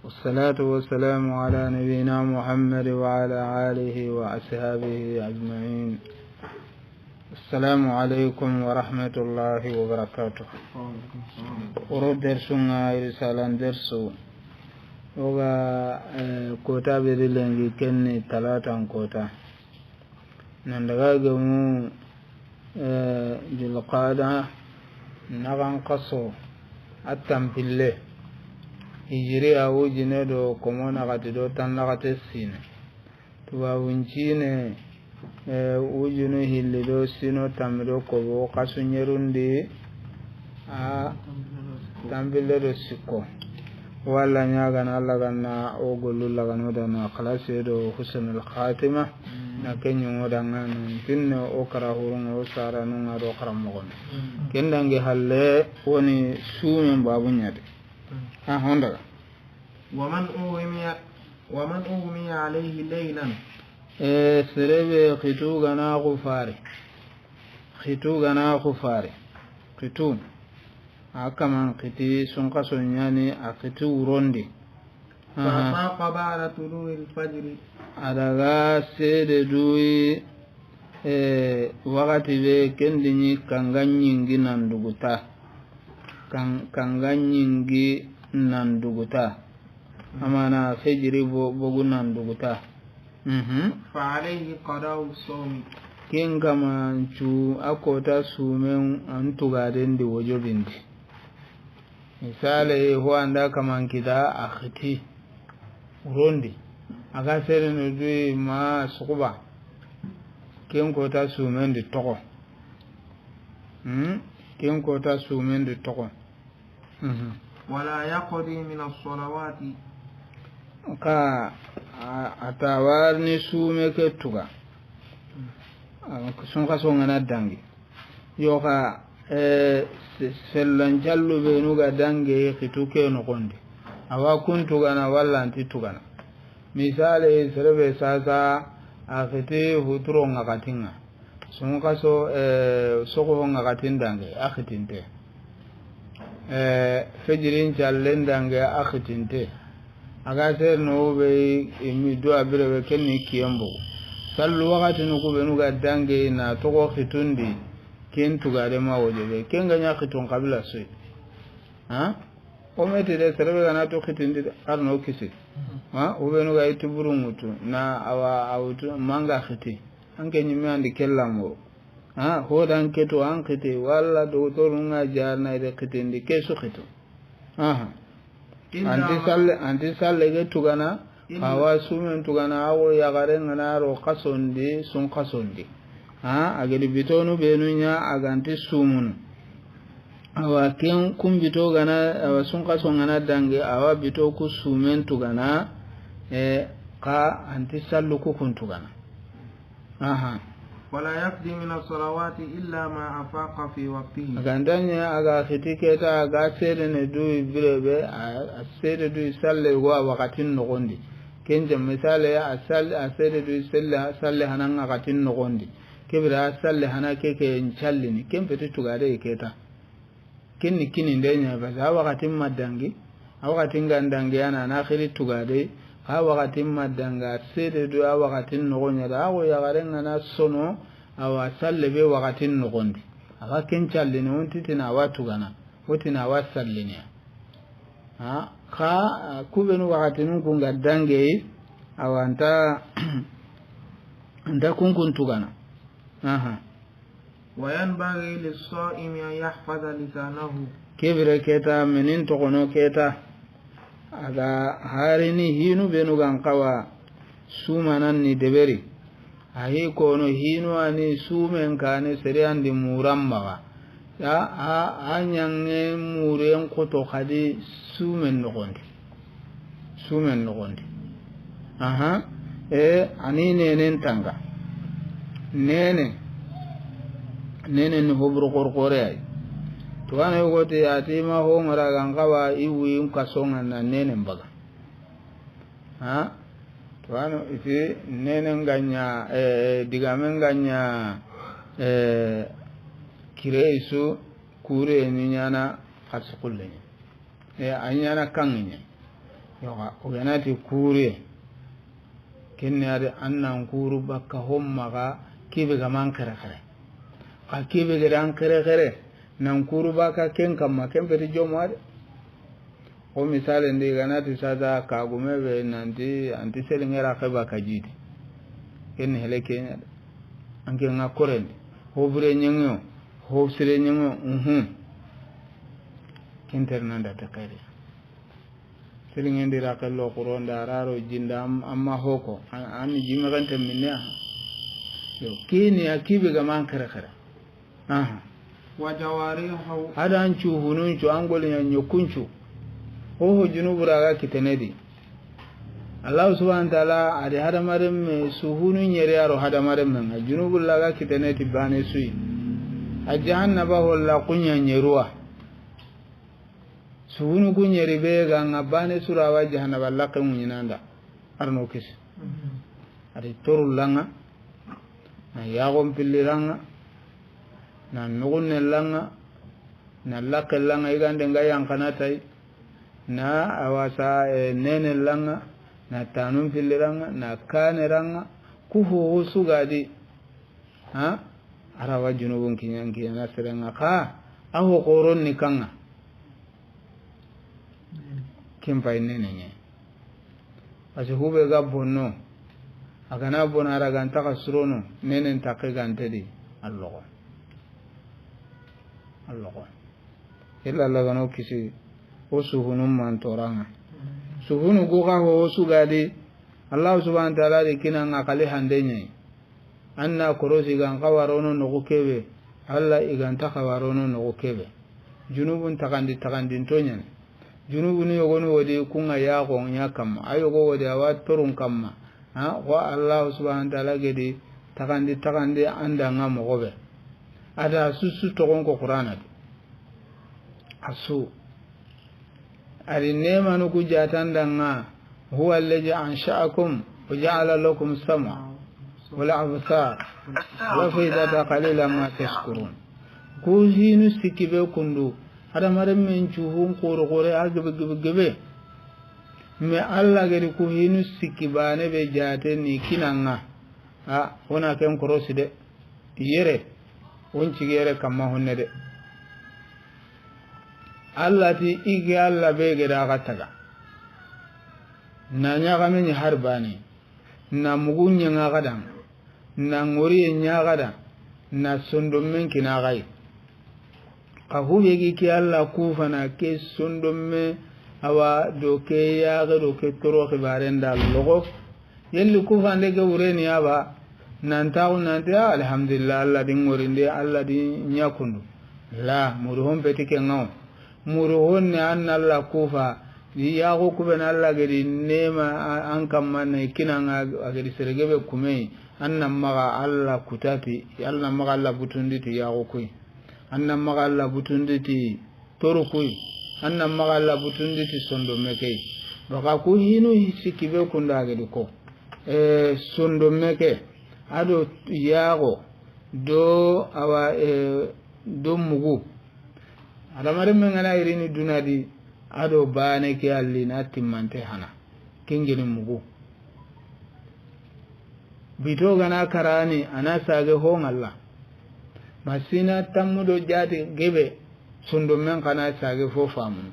والصلاة والسلام على نبينا محمد وعلى آله وأصحابه أجمعين. السلام عليكم ورحمة الله وبركاته. ورد درسنا رسالة درسو وغا كوتا بدلنجي كني ثلاثة كوتا نندغاغمو جلقادة نغان قصو التنبيله hijiri a wujine do komona gati do tan lagate sine tuba wuncine wujunu hilli do sino tamido kobo kasu nyerundi a tambile do sikko walla nyagana Allah ganna o gollu lagano do na klase do husnul khatima na kenyu ngodanga tinne o karahurun o saranu ngado karamogon kendange halle woni sumen babunyade honda ومن أغمي عليه ليلا سربي خطو غنا خفاري خطون akaman kiti sun kaso nyani akiti urondi فأفاق بعد طلوع الفجر adaga sede dui wakati be kendini kanganyingi nanduguta amana fejiri bogu nanduguta فعليه قضاء الصوم kin kama cu akota sumen antugaden di wajobindi misale huanda kama kita akhiti urondi aga sere no dui ma sukuba kin kota sumen di toko kin kota sumen di toko ولا يقضي من الصلوات ka atawarni sume ke tuga sun ka so ngana dangi yo ka sellan jallu be nuga dange khituke no konde awa kuntu gana walla anti tugana misale serebe sasa akhite huturo ngakatinga sun ka so soko ngakatin dange akhitinte fejirin jallen dange akhitinte aga ser no be mi do abire be kenni kiyambo sallu wakati no ko be no ga dange na to ko khitundi ken tugare ma woje be ken ganya khitun kabila so o mete de serbe gana to khitundi arno kisi o be no ga ituburu mutu na awa awtu manga khiti anke nyimi andi kellamo ho dan keto an khiti walla do to runga jarna de khitindi kesu khitu anti salle ge tugana awa sumen tugana awo ya garen na ro kasondi sun kasondi agedi bitonu benunya aganti sumun awa ken kumbito gana awa sun kasongana dange awa bito ku sumen tugana ka anti sallu ku kun tugana ولا يقضي من الصلوات إلا ما أفاق في وقته agandanya aga khitiketa aga sere ne du birebe asere du salle wa wakatin nogondi kenje misale asere du salle hanan wakatin nogondi kebira salle hana keke nchallini kempeti tugare keta kini ndenya baza wakatin madangi wakatin gandangi ana na khiri tugare wakatin madanga sede do wakatin nogonya da awo ya garenga na sono awa salle be wakatin nogondi aka kenchalli ne wonti tina watu gana wotina wasalli ne ka kubenu wakatin ku ngadange awanta nda kunkun tugana وينبغي للصائم أن يحفظ لسانه kebire keta menin tokono keta aga harini hinu benu gankawa sumanan ni deberi ahi kono hinu ani sumen kane seriandi muramma ya anyange muren koto khadi sumen nogondi ani nenen tanga nene ni hobro korkore ay tuwana yogote yatima ho ngara gankawa iwi kasonga na nene mbaga tuwana iti nene nganya digame nganya kire isu kure ni nyana khaskulle anyana kanginya yoga oganati kure kenne ade annan kuru bakka homma ga kibe ga man kare kare ka kibe ga ran kare kare nan kuru baka ken kamma ken beti jomade o misale ndi ganati sada ka gumebe nanti anti selingera ka baka jiti ken hele kenya anke nga korende ho bure nyengo ho sire nyengo kinternanda takari selingendira kallo quronda raro jinda amma hoko an jinga gante minna yo kini akibe ga man kare kare wa jawarihu hadan cu hunun cu angolin yanyokuncu ho junubura ga kitenedi Allah subhanahu wa ta'ala ade hadamaren me suhunun yere yaro hadamaren men junubul laga kitenedi bane sui ajannaba walla kunyan yeruwa suhunu kunyeri be ga ngabane surawa jahannaba laqan munyinanda arno kisi ade torul langa na yagom pilliranga na nugunne langa na laqal langa igande ngayan kanatai na awasa nene langa na tanum pilliranga na kane ranga kuho sugadi arawa junubun kinyanki na serenga ka aho qoron nikanga kimpai nene nye ase hube ga bonno agana bonara ganta ka surono nene ntake gantedi allogo illa lagano kisi o suhunum mantoranga suhunu goga ho sugadi Allah subhanahu wa ta'ala de kinanga kale handenye anna korosi gan kawarono no kebe alla iganta kawarono no kebe junubun takandi tonyen junubun yogonu wodi kunga ya ko nya kam ayogo wodi awa torun kamma wa Allah subhanahu wa ta'ala gedi takandi anda ngamo gobe ada susu togon ko qur'ana asu ari nema no ku jatandanga huwa alladhi ansha'akum wa ja'ala lakum sam'a wal absar wa fa'idata qalilan ma tashkurun ku hinu sikibe kundu ada maram men chuhun qore agbe me alla gari ku hinu sikibane be jate ni kinanga ona ken korosi de yere wonci gere kamma honne de Allah ti igi Allah be gida gataga na nyaga men harbani na mugunya ngagadan na ngori nyagada na sondo men kinagai ka hube gi ki Allah kufana ke sondo me awa doke ya ga doke toro khibarenda logo yelli kufande ge ureni aba nan taw nan ta alhamdulillah Allah din ngorinde Allah din nyakundu la muruhon petike ngaw muruhon ne an Allah kufa ya go kubena Allah gadi nema an kamman kinanga agadi sergebe kumei annam maga Allah kutati Allah maga Allah butunditi ya go kuy annam maga Allah butunditi toru kuy annam maga Allah butunditi sondo meke baka ku hinu hisikibe kunda gadi ko sondo meke ado yago do awa do mugu adamare mengana irini dunadi ado bane ke alli na timmante hana kingeni mugu bito gana karani ana sage hon Allah masina tamudo jati gebe sondo men kana sage fo famu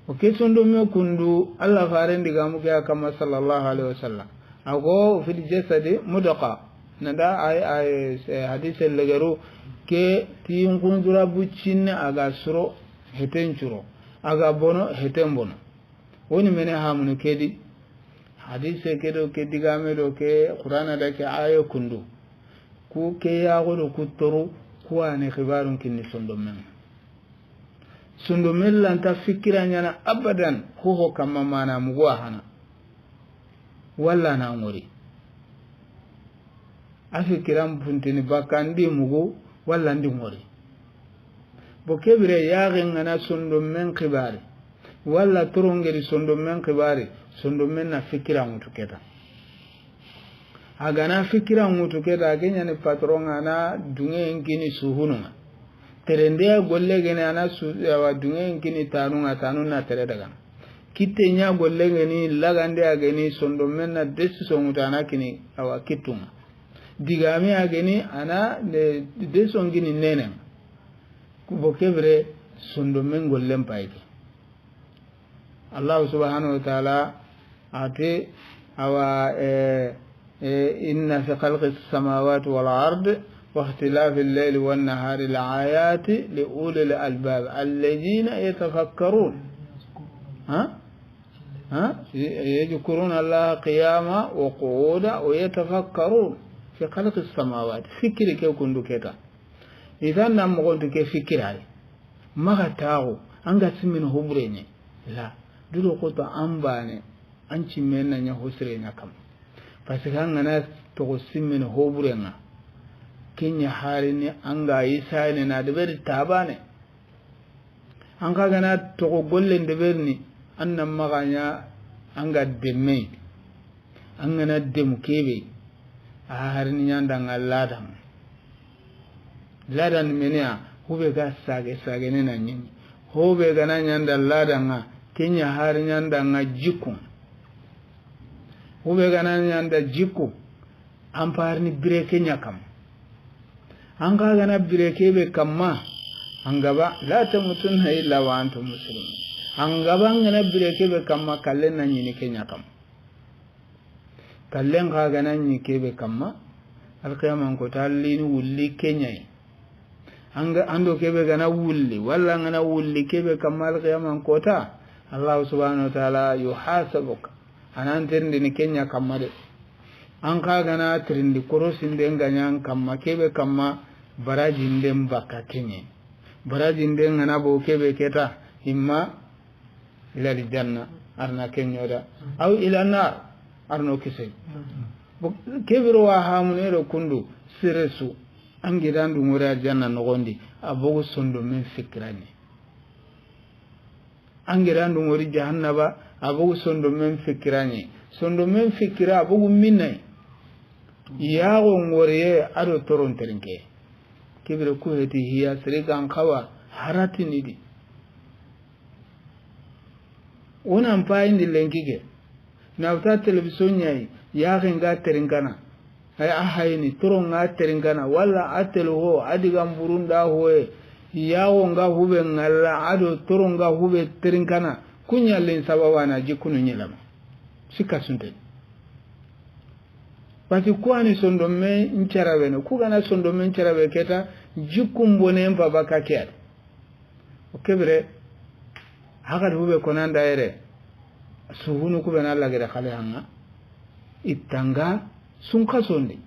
oke sondo me kundu Allah farendi gamu ke kama sallallahu alaihi wasallam ago fil jasadi mudaqa nada ay hadith al-lagaru ke tin kundura bucin aga suro heten churo aga bono heten bono woni mene hamunu kedi hadith kedo ke digame do ke qur'ana da ke ayo kundu ku ke ya godo kutoro ku ane khibarun kinni sondo men lan ta fikiranya na abadan ho kamma mana mugwa hana walla na ngori afikiram puntini bakandi mugo walla ndi ngori bo kebire yaage ngana sondo men khibari walla turongeri sondo men khibari sondo men na fikira mutu keta agana fikira mutu keta kenya ni patron ana dunge ngini suhununga terende golle gene ana su wa dunge ngini tanunga tanuna tere daga kitte nya golle ngeni lagande ageni sondo menna decision mutana kini awa kitunga digami ageni ana decision gini nene kubo kebre sondo men golle mpaike Allah subhanahu wa ta'ala ate awa inna fi khalqis samawati wal ardi واختلاف الليل والنهار لآيات لأولي الألباب الذين يتفكرون يذكرون الله قياما وقعودا ويتفكرون في خلق السماوات فكر كيف كنت كتا إذا نم قلت كيف فكر هاي ما غتاو أنك سمين هبريني لا دلو قلت أنباني أنت منا نهسرين كم فسكان الناس تقسم من هبرينا kenya harini anga isani na deberi tabane anga gana to golle deberni annam maganya anga demme anga na dem kebe harini nyanda ngaladan ladan menia hube ga sage ne na nyini hobe gana nyanda ladan kenya harini nyanda ngajikun hube gana nyanda jiku amparni breke nyakam anga gana birekebe kamma angaba la tamutun illa wa antum muslimun angaba gana birekebe kamma kallen nan yini kenya kam kallen ga gana ni kebe kamma alqiyamam ko tallini wulli kenya anga ando kebe gana wulli walla gana wulli kebe kamma alqiyamam ko ta Allah subhanahu wa ta'ala yuhasabuka anan tirndi ni kenya kamma de an ka gana tirindi korosin den ganyan kamma kebe kamma barajin den bakatinye barajin den ngana bo kebe keta imma ila aljanna arna kenyoda aw ila nar arno kise kebiro wa hamunero kundu siresu angidan du ngura aljanna no gondi abogo sondo men fikrani angidan du ngori jahannaba abogo sondo men fikrani sondo men fikira abogo minnai yawo ngoriye ado toron terinke kibire ku heti hiya sirigan kawa harati nidi ona mpayin di lenkige na uta television nyai ya ga terinkana ay ahayni toron ga terinkana wala atelo ho adiga mburunda hoye yawo nga hube ngalla ado toron ga hube terinkana kunya len sabawana jikunu nyelama sikasunte pati kwani sondome ncharawe no kugana sondome ncharawe keta jikumbone mpa baka kiat okebere hagar hube konanda ere suhunu kubena Allah gere khale hanga itanga sunka sondi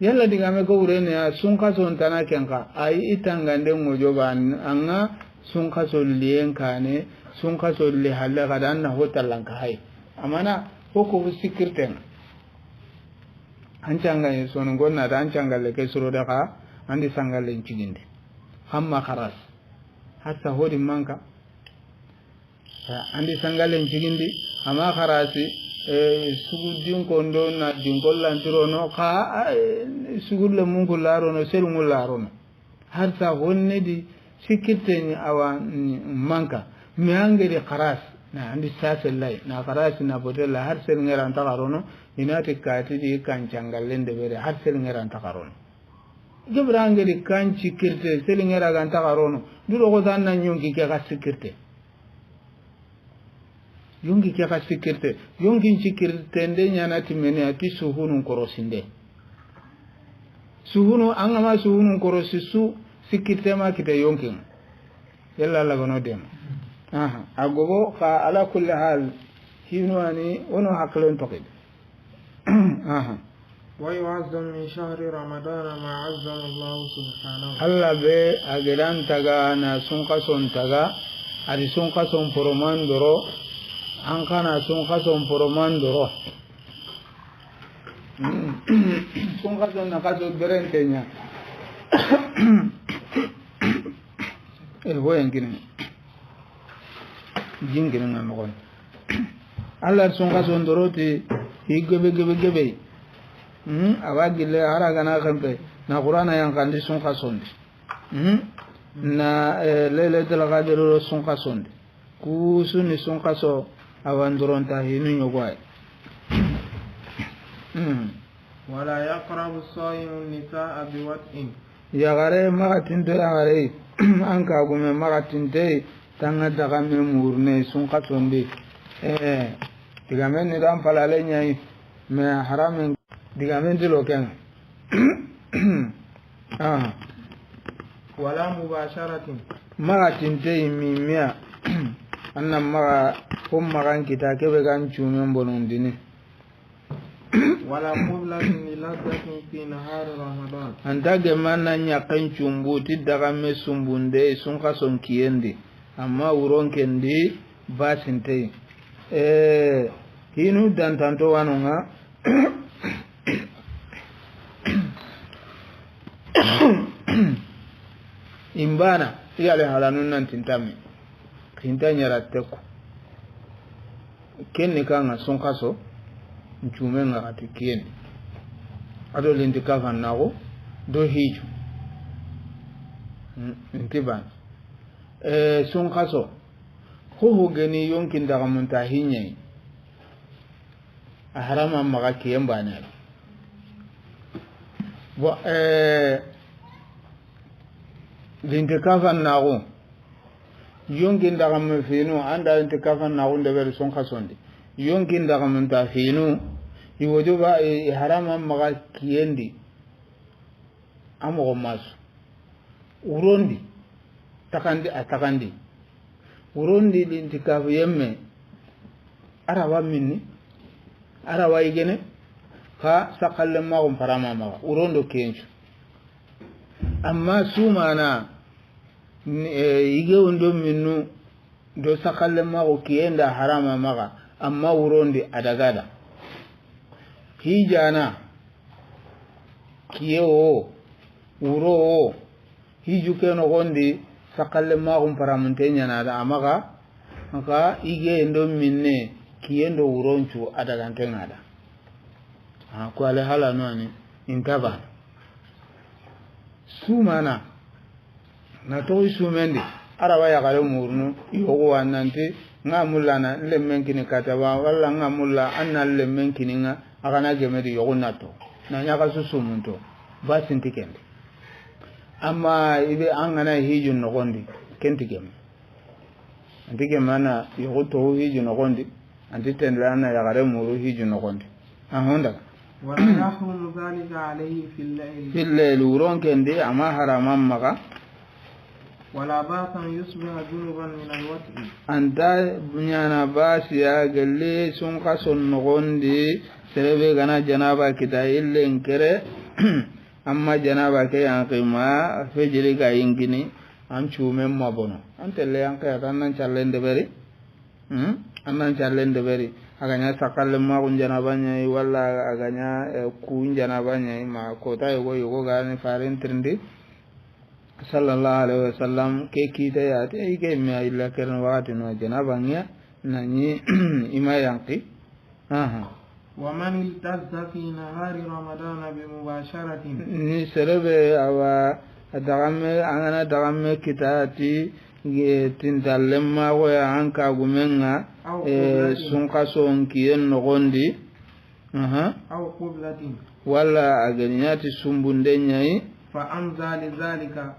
yalla digame ko urene ya sunka son tana kenka ai itanga ndengo joba anga sunka solien kane sunka solli halle gadanna hotalanka hay amana hoko sikirten ancanga sono gonna da ancanga le ke suro daga andi sangale ciginde hamma kharas hatta hodi manka andi sangale cigindi ama kharasi sugu dinko ndo na dinko lantiro no ka sugu le mungu laro no sel mungu laro no hatta honne di sikirten awa manka mi angere kharas na andi sasellai na kharasi na botella har sel ngera tagarono inati kati di kancangallende bere har sel ngera tagarono gebrange di kanci kirte sel ngera gan tagarono dulo ko tanna nyonki ke ga sikirte yongi ke ga sikirte yongi sikirte nde nyanati mene ati suhunun korosinde suhunu angama suhunun korosisu sikirte ma kite yonki yalla la gono dem agobo ka ala kulli hal hinwani wono haklen tokid ويعظم من شهر رمضان ما عظم الله سبحانه الله be agiran taga na sunka son taga ari sunka son poroman doro an kana sunka son poroman doro sunka son na kaso berentenya el boyen gine jingine ngamon Allah sunka son doro ti gebe awagile haraga na kampe na qur'ana yang kandi sunka sondi na lailatul qadr sunka sondi ku sunni sunka so awanduron ta hinu yogoy ولا يقرب الصائم النساء بوطء yagare magatin to yagare an ka gume magatin te tanga daga me murne sun katonde diga men ni dan palale nyai me haramen diga men dilo ken ولا مباشرة magatin te mimia annam maga magan kita kebe gan chumen bonondini ولا قبلة للذة في نهار رمضان andage manna nyakan chumbuti daga me sumbunde sun kason kiyende amma uron kendi basinte hinu dan tanto wanunga imbana yale halanun nan tintami tintanya rateko kenni kanga sun kaso nchumenga atikien ado lindika nago do hiju ntiban sun kaso ho gani yonkin daga munta hinyai a harama maga kiyen bane bo lindika nago yonkin daga mfinu anda lindika nago ndebe sun kaso ndi yonkin daga munta hinu iwojo ba harama maga kiyendi amogo masu urondi takandi urondi lintikafu yemme arawa minni arawa igene ka sakalle mago parama maga urondo kenchu amma sumana ige wondo minnu do sakalle mago kiyenda harama maga amma urondi adagada hijana kiyo uro hiju keno gondi sakalle magum paramuntenya nada amaga maka ige ndo minne kiyendo uronchu adagante ngada ko ale hala noni intaba sumana na to sumendi arawa ya gare murnu yogo wanante ngamulana lemmen kini kataba walla ngamulla anna lemmen kininga agana gemedi yogo nato na nyaka susumunto basinti kende amma ibe angana hiju nogondi kenti gem antike mana yogo to hiju nogondi antitenlana ya gare muru hiju nogondi ahonda ولا يحرم ذلك عليه في الليل ورون كندي أما حرام مغا ولا باس يصبح جنبا من الوتر أنت بنيانا باس يا قلي سنقا سنغوندي سربي غنا جنابا كتا إلا انكره أما جنابا كي أنقما فجري كا ينكني أنشو من مبونو أنت اللي أنقيا أنان چالين دبري أنان چالين دبري aganya sakalle ma kun janabanya walla aganya ku janabanya ma ko ta yogo ga ni farin trindi sallallahu alaihi wasallam ke kita ya te ke me illa kern wati no janabanya nani ima yanqi wa man iltazza fi nahari ramadan bi mubasharatin ni serebe awa dagamme kitati tindalemma ko ya anka gumenga sunka sonkiyen nogondi aw qublatin wala aganiyati sumbunde nyai fa amza li zalika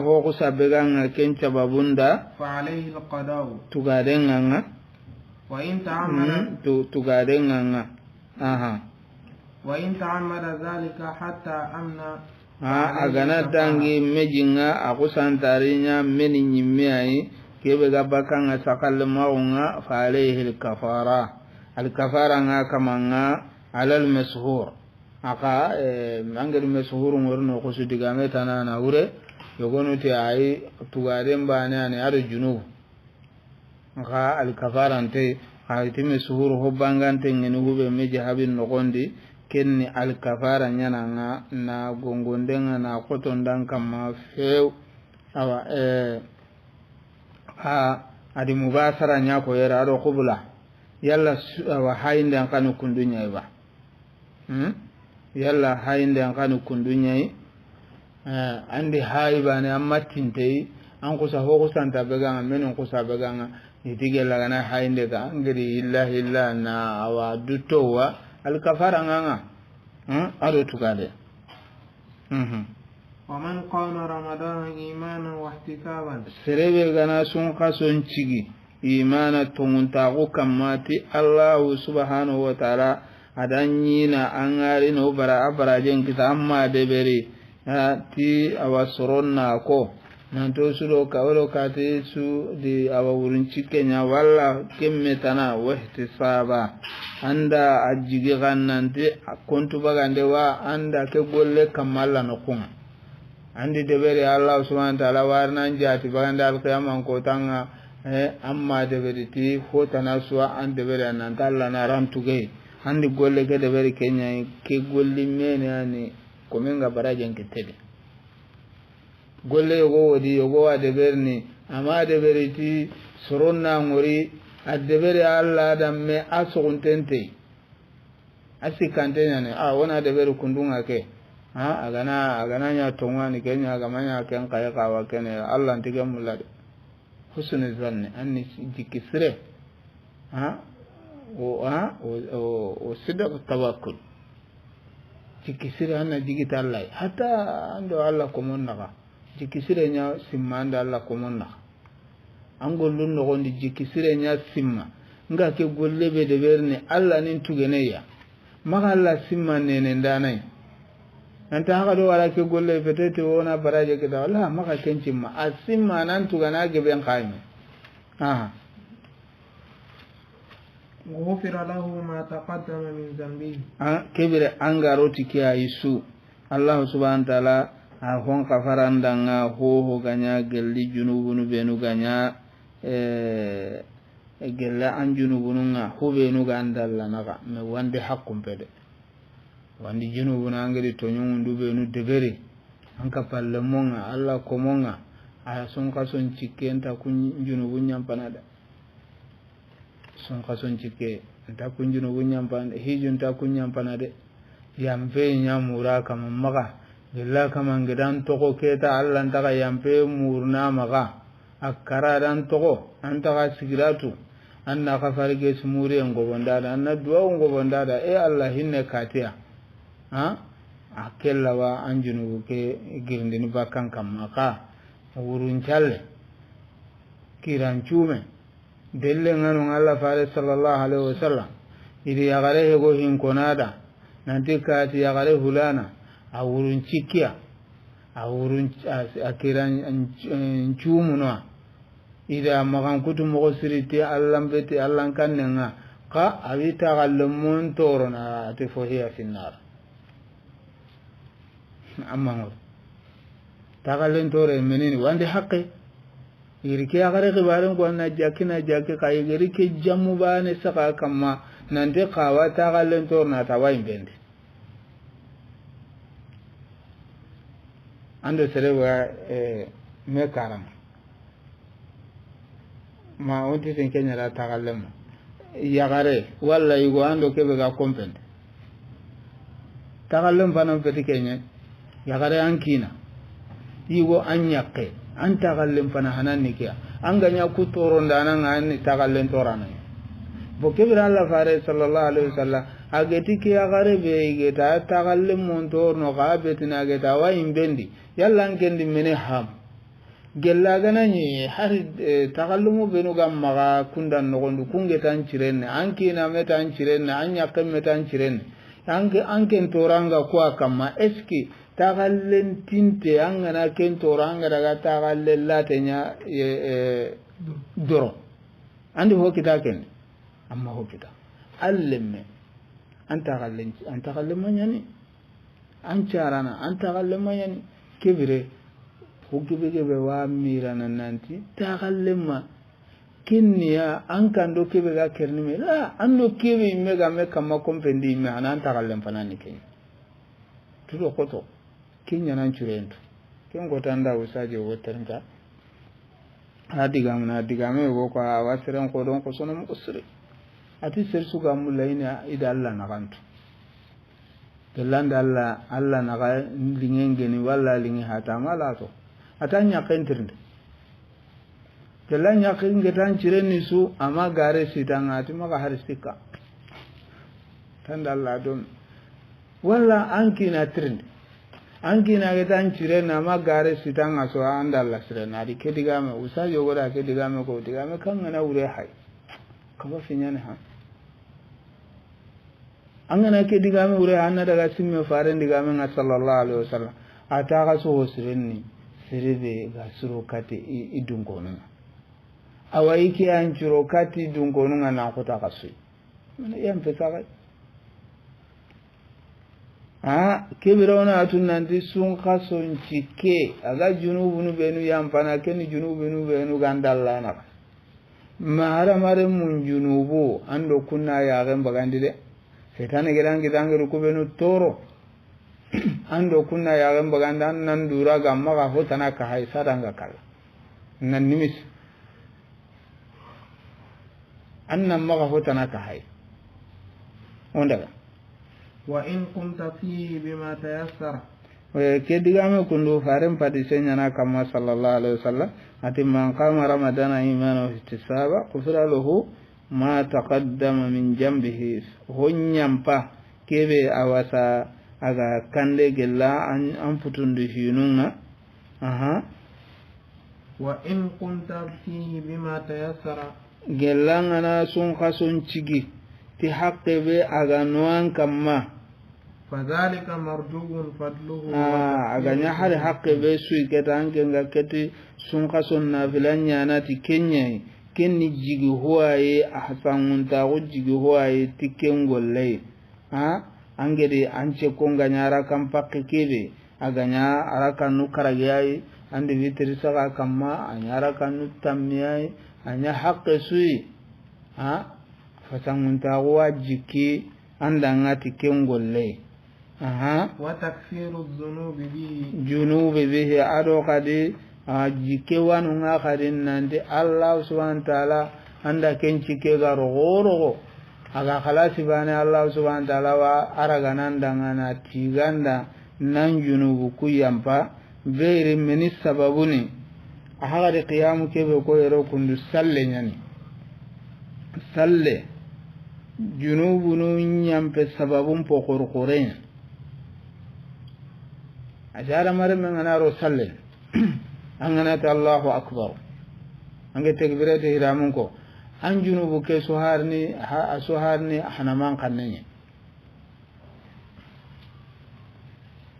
ho ko sabeganga kenca babunda fa alayhi alqada'u tugadenganga wa in ta'ammada tugadenganga wa in ta'ammada zalika hatta amna agana dangi mejinga akusantarinya meni nyimmai kebe gabakanga sakalle maunga fa alayhi al-kafara nga kamanga alal mashhur aka mangel mashhur ngorno ko sudigame tanana ure yogono ti ay tugare mbane ani ado junub aka al-kafara ante hayti mashhur ho bangante ngeni hube meji habin nogondi kenni al-kafara nyana na gongondenga na kotondan kama few awa adi mubasara nyako yera ado kubula yalla wa hainde an kanu kundunya ba yalla hainde an kanu kundunya andi haiba ne amma tintei an kusa ho kusanta beganga menon kusa beganga itige lagana hainde ka ngiri illa na awa dutowa al kafara nganga ado tukade ومن قام رمضان إيمانا واحتسابا serebe gana sun kason cigi imana tunguntaku kammati allahu subhanahu wa ta'ala adanyina angari no bara abarajen kita amma debere ti awasoronna ko nanto sudo kawlo kati su di awa wurin cikenya walla kemmetana wahtisaba anda ajigi gannante kontu bagande wa anda ke golle kamalla no kunga andi debere allah subhanahu wa ta'ala warnan jati bagande alqiyamam ko tanga amma debere ti hotana suwa an debere nan talla na rantuge andi golle ke debere kenya ke golli mene ani komenga barajen ke tede golle yogo wodi yogo wa deberni ama deberiti soronna ngori adebere alla damme asoguntente asikantenya ne wona debere kundunga ke agana nya tongwani kenya agamanya ken kaya kawa kene alla ntige mulade husnul zanni anni jikisre o sidq tawakkul jikisre anna digital lay hatta ando alla komonna jikisire nya simma anda Allah komonna angolun no gondi jikisire nya simma nga ke golle be de berne Allah nin tugeneya maga Allah simma nene ndanai anta haka do wala ke golle petete wona baraje ke da Allah maga kencimma asimma nan tugana ge ben khaimi غفر له ما تقدم من ذنبه kebire angaroti kiya isu Allah subhanahu wa ta'ala hon kafarandanga ho ganya gelli junubunu benu ganya gella an junubunu nga ho benu gandalla naga me wande hakkum pede wandi junubunu angedi to nyundu benu debere anka palle monga alla ko monga aya son kason cikenta kun junubun nyampanada son kason cikke ta kun junubun nyampanade hijun ta kun nyampanade yambe nyamura kama maga gella kaman gidan toko keta Allah ntaka yampe murna maga akara dan toko antaka sigiratu anna kafarge smuri ngobondada anna duwa ngobondada Allah hinne katia akella wa anjunu ke girndini bakkan kamaka wurun challe kiran chume delle nganu Allah faare sallallahu alaihi wasallam idi yagare go hin konada nanti kati yagare hulana awurun cikiya awurun akiran cumuno ida magan kutu mo siriti allam beti allan kannenga ka awita galmun torona ate fohiya finnar amma ngor tagalen tore menini wande haqqe irike agare gibaren ko na jakina jakke kay gari ke jammu bane saka kamma nande qawa tagalen torna tawayin bende ando serewa me karam ma onti sen kenya la tagallem yagare walla yugo ando kebe ga kompende tagallem fanam peti kenya yagare ankina yugo anyakke an tagallem fana hananni kiya an ganya ku toronda nan an tagallen torana bo kebira Allah fare sallallahu alaihi wasallam ageti ki agare be geta tagallem mon torno ga betina geta wa imbendi yalla ngendi mene ham gella ganani har tagallumu benu gamma ga kundan no gondu kungetan cirenne anki na metan cirenne anya kemetan cirenne anke toranga kwa kama eski tagallen tinte angana ken toranga daga tagallen latenya doro andi hokita ken amma hokita allemme antagallen manyani ancarana antagallen manyani kibire hukibege wa mirana nanti tagallen kinniya an kan do kebe ga kerni me la anno kebe me ga me kama kompendi me anan tagallen fanani ken tudo koto kinya nan curento ken go tanda usaje wotanka adiga me go ko wasiran ko don ko sono mo usri ati sersu ga mulaina ida Allah na kantu gelanda Allah na ga lingengeni walla lingi hata mala to atanya kentirnde telanya kingetan cireni su ama gare sitangati maka haristika tandalla dum walla ankina trend ankina getan cirena ama gare sitanga so andalla sirena di kedigame usa yogoda kedigame ko digame kangana ure hay kaba finyane ha angana kedigame ure anna daga simme faren digame nga sallallahu alaihi wasallam ataka so sirenni sirebe ga suro kati idungonu awai ki an ciro kati dungonu na kota kasu mana yan pesa kai kebirona atun nanti sun kason cike aga junubunu benu yampana keni junubunu benu gandalla na mahara mare mun junubu ando kunna ya gan bagandi de setane gidangi rukubenu toro ando kunna ya gan baganda nan dura gamma ga hotana ka haisa danga kala nan nimis annan maga hotana ka hay onda wa in kunta fihi bima tayassara ke digame kundu faren padi senyana kama sallallahu alaihi wasallam ati man qama ramadana imana wa ihtisaba ghufira lahu ma taqaddama min jambihi honyampa kebe awasa aga kande gella an putundu hinunga wa in kunta fihi bima tayassara gelangana sun kason cigi ti haqqe be aga nuwan kamma fadhalika mardugun fadluhu aga nya har haqqe be sui ketan kenga keti sun kason na filanya na ti kenya kenni jigi huwaye ahsanun ta jigi huwaye ti kengolle angede ance konga nyara kam pakke kebe aga nya araka nu karagiyai ande vitri saka kamma anyara kanu tamiyai anya haqqe sui fasangunta wajiki anda ngati kengolle wa takfiru dhunubi bihi junubi bihi ado kadi jike wanu nga kadi nande Allah subhanahu wa ta'ala anda kencike ga rogo aga khalasi bane Allah subhanahu wa ta'ala wa araga nanda ngana tiganda nan junubu kuyampa bere meni sababuni ahagade qiyamu kebe ko yero kundu salle nyani salle junubu no nyampe sababun po qorqoren ajara mare mengana ro salle angana ta Allahu akbar ange tekbirate hiramun ko an junubu ke suharni hanaman kannenye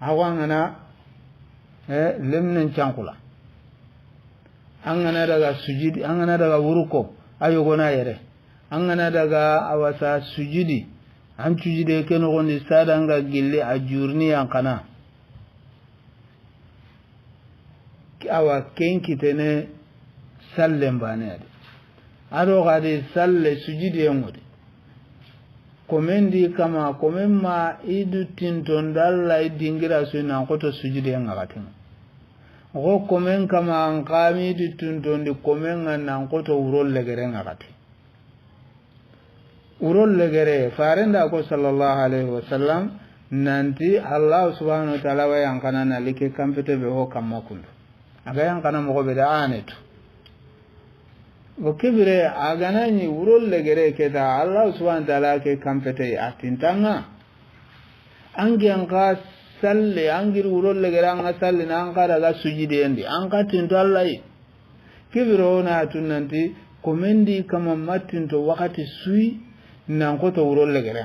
awangana lemnen chankula angana daga sujudi angana daga wuruko ayogona yere angana daga awasa sujudi an sujudi ke no gondi sadanga gille ajurni yankana awa kenkitene sallen bane ade ado gade salle sujudi ngode komendi kama komemma idu tinton dalla idingira suna koto sujudi ngakatin go komen kama ankami idu tinton di komen nan koto urol legere ngakati urol legere farenda ko sallallahu alaihi wasallam nanti Allah subhanahu wa ta'ala wa yankana na like kampete be ho kamakundu aga yankana mo be da anetu okibire aganani urol legere keda Allah subhanahu wa ta'ala ke kampete atintanga angi anka salle angir urol legere anga salle na anka daga sujudi endi anka tinto Allah kibiro na tunanti komendi kama matinto wakati sui nan ko to urol legere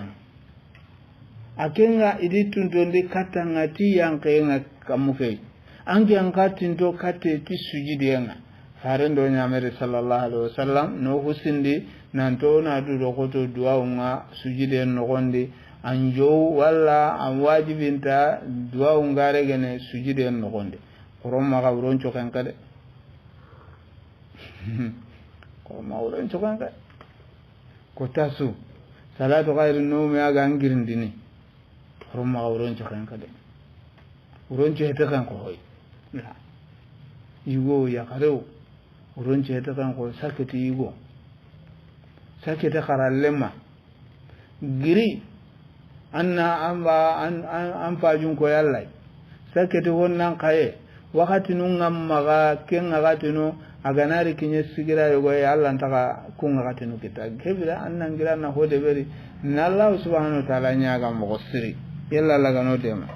akenga idi tunto ndi katanga ti yankenga kamuke angi anka tinto kate ti sujudi enga farendo nyamere sallallahu alaihi wasallam no husindi nanto na du do koto duwa unga sujide no gonde anjo walla an wajibinta duwa ungare gene sujide no gonde koroma ga uroncho kan kade ko ma uroncho kan kade ko tasu salatu ghairu nawmi aga angirindini koroma ga uroncho kan kade uroncho hete kan ko hoy la yugo ya kareu uronce ta kan ko sakati yigo sakata karallema giri anna amba an fajun ko yalla sakati wonnan kaye wakati nun ngamma ga ken ga tino aganari kinye sigira yogo ya Allah ntaka kunga katinu kita kebira annan gira na hode beri na Allah subhanahu wa ta'ala nyaga mo siri yalla laga no dema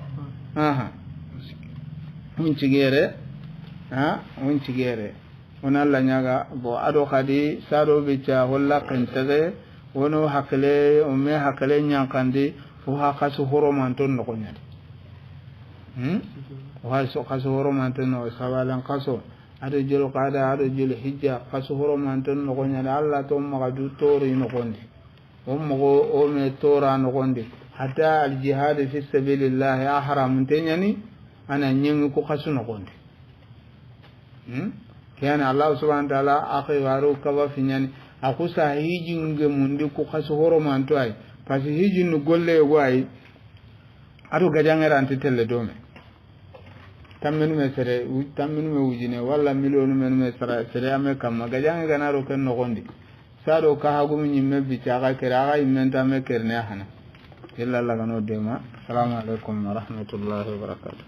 aha muncigere ona Allah nyaga bo ado khadi saro bicha holla qintage wono hakle o me hakle nyankandi fo hakasu horomanton no konyade wa so kasu horomanton no sawalan kaso ado jelo qada ado jelo hijja kasu horomanton no konyade Allah to magadu tori no kondi o me tora no kondi hatta al jihad fi sabilillah ya haram tenyani ana nyengu ko kasu no kondi kiyana Allah subhanahu wa ta'ala akhi waru kawa finyani akusa hijinge mundi ko kasu horomanto ay pasi hijinu golle way ado gajangera antitelle dome tammenu me sere tammenu me wujine walla milionu men me sere ame kam gajange ganaro ken no gondi sado ka hagum nyimme bi caga kera ga imenta me kerne hana illa Allah gano dema assalamu alaikum wa rahmatullahi wa barakatuh